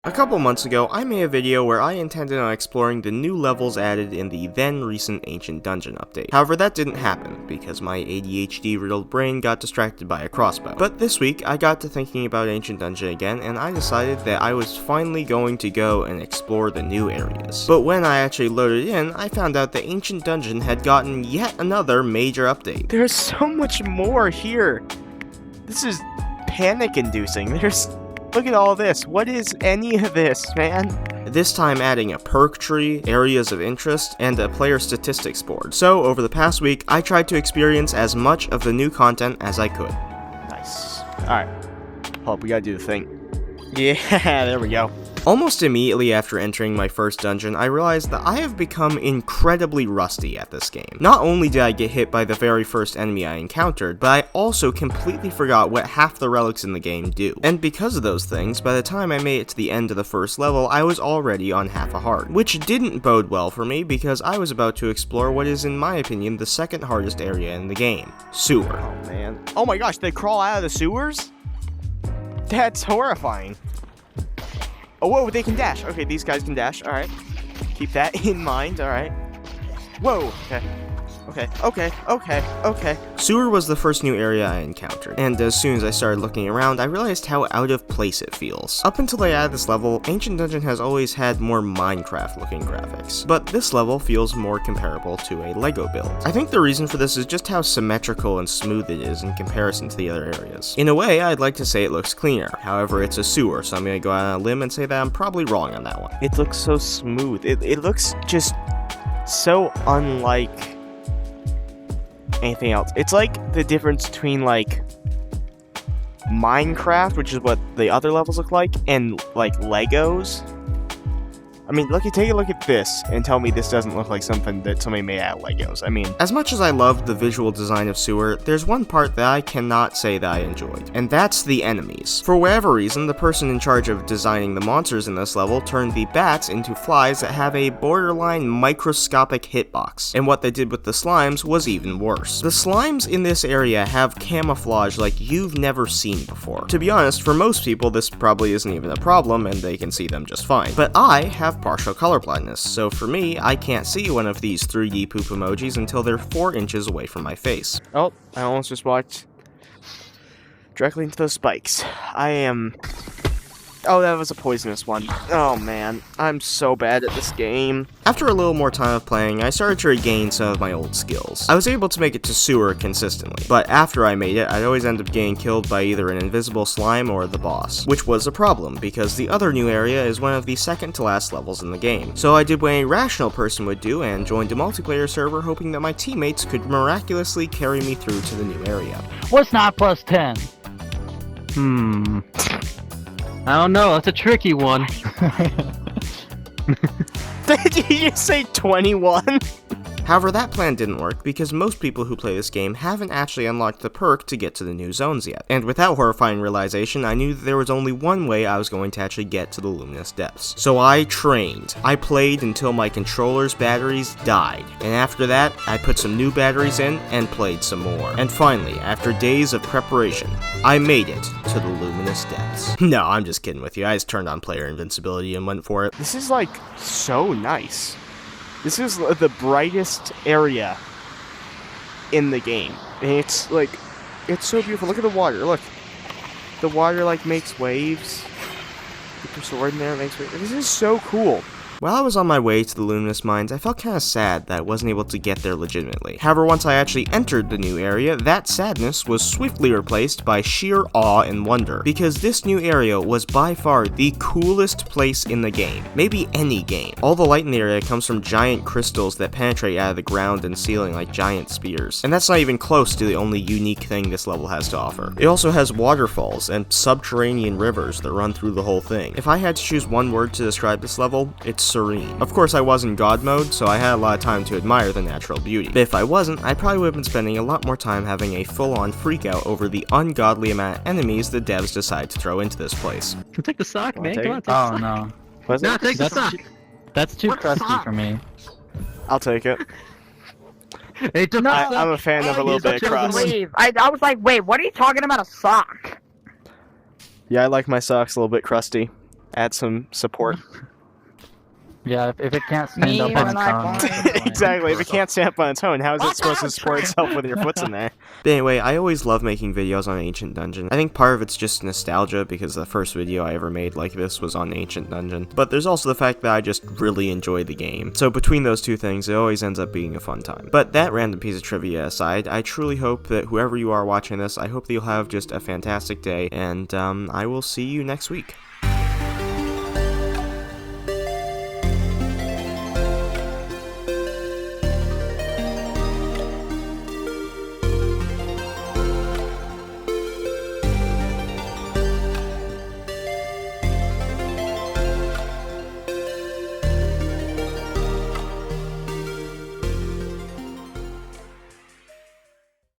A couple months ago, I made a video where I intended on exploring the new levels added in the then recent Ancient Dungeon update. However, that didn't happen, because my ADHD-riddled brain got distracted by a crossbow. But this week, I got to thinking about Ancient Dungeon again, and I decided that I was finally going to go and explore the new areas. But when I actually loaded in, I found out that Ancient Dungeon had gotten yet another major update. There's so much more here. This is panic-inducing. Look at all this. What is any of this, man? This time adding a perk tree, areas of interest, and a player statistics board. So, over the past week, I tried to experience as much of the new content as I could. Nice. Alright. Hold up, we gotta do the thing. Yeah, there we go. Almost immediately after entering my first dungeon, I realized that I have become incredibly rusty at this game. Not only did I get hit by the very first enemy I encountered, but I also completely forgot what half the relics in the game do. And because of those things, by the time I made it to the end of the first level, I was already on half a heart. Which didn't bode well for me, because I was about to explore what is, in my opinion, the second hardest area in the game. Sewer. Oh, man. Oh my gosh, they crawl out of the sewers? That's horrifying. Oh, whoa, they can dash. Okay, these guys can dash. All right. Keep that in mind. All right. Whoa. Okay. Sewer was the first new area I encountered, and as soon as I started looking around, I realized how out of place it feels. Up until I added this level, Ancient Dungeon has always had more Minecraft-looking graphics, but this level feels more comparable to a Lego build. I think the reason for this is just how symmetrical and smooth it is in comparison to the other areas. In a way, I'd like to say it looks cleaner. However, it's a sewer, so I'm gonna go out on a limb and say that I'm probably wrong on that one. It looks so smooth. It looks just so unlike anything else. It's like the difference between like Minecraft, which is what the other levels look like, and like Legos. I mean, take a look at this and tell me this doesn't look like something that somebody made out of Legos. I mean, as much as I loved the visual design of Sewer, there's one part that I cannot say that I enjoyed, and that's the enemies. For whatever reason, the person in charge of designing the monsters in this level turned the bats into flies that have a borderline microscopic hitbox, and what they did with the slimes was even worse. The slimes in this area have camouflage like you've never seen before. To be honest, for most people, this probably isn't even a problem, and they can see them just fine. But I have partial color blindness, so for me, I can't see one of these 3D poop emojis until they're 4 inches away from my face. Oh, I almost just walked directly into those spikes. Oh, that was a poisonous one. Oh man, I'm so bad at this game. After a little more time of playing, I started to regain some of my old skills. I was able to make it to Sewer consistently, but after I made it, I'd always end up getting killed by either an invisible slime or the boss, which was a problem, because the other new area is one of the second to last levels in the game. So I did what any rational person would do and joined a multiplayer server hoping that my teammates could miraculously carry me through to the new area. What's 9 plus 10? I don't know, that's a tricky one. Did you just say 21? However, that plan didn't work because most people who play this game haven't actually unlocked the perk to get to the new zones yet. And with that horrifying realization, I knew that there was only one way I was going to actually get to the luminous depths. So I trained. I played until my controller's batteries died. And after that, I put some new batteries in and played some more. And finally, after days of preparation, I made it to the luminous depths. No, I'm just kidding with you. I just turned on player invincibility and went for it. This is like so nice. This is the brightest area in the game. And it's so beautiful. Look at the water. Look. The water like makes waves. Put your sword in there, it makes waves. This is so cool. While I was on my way to the Luminous Mines, I felt kinda sad that I wasn't able to get there legitimately. However, once I actually entered the new area, that sadness was swiftly replaced by sheer awe and wonder, because this new area was by far the coolest place in the game. Maybe any game. All the light in the area comes from giant crystals that penetrate out of the ground and ceiling like giant spears. And that's not even close to the only unique thing this level has to offer. It also has waterfalls and subterranean rivers that run through the whole thing. If I had to choose one word to describe this level, it's serene. Of course, I was in God mode, so I had a lot of time to admire the natural beauty. But if I wasn't, I probably would have been spending a lot more time having a full-on freakout over the ungodly amount of enemies the devs decide to throw into this place. Take the sock, man. take Come on, it? take the Oh sock. no. No, take the sock. That's too What crusty sock? for me. I'll take it. Hey, took the sock. I'm a fan of a little bit of crust. Leave. I was like, wait, what are you talking about a sock? Yeah, I like my socks a little bit crusty. add some support. Yeah, if it can't stand Me up on when I its own. find- Exactly. If it can't stand up on its own, how is it supposed to support itself when your foot's in there? But anyway, I always love making videos on Ancient Dungeon. I think part of it's just nostalgia because the first video I ever made like this was on Ancient Dungeon. But there's also the fact that I just really enjoy the game. So between those two things, it always ends up being a fun time. But that random piece of trivia aside, I truly hope that whoever you are watching this, I hope that you'll have just a fantastic day, and I will see you next week.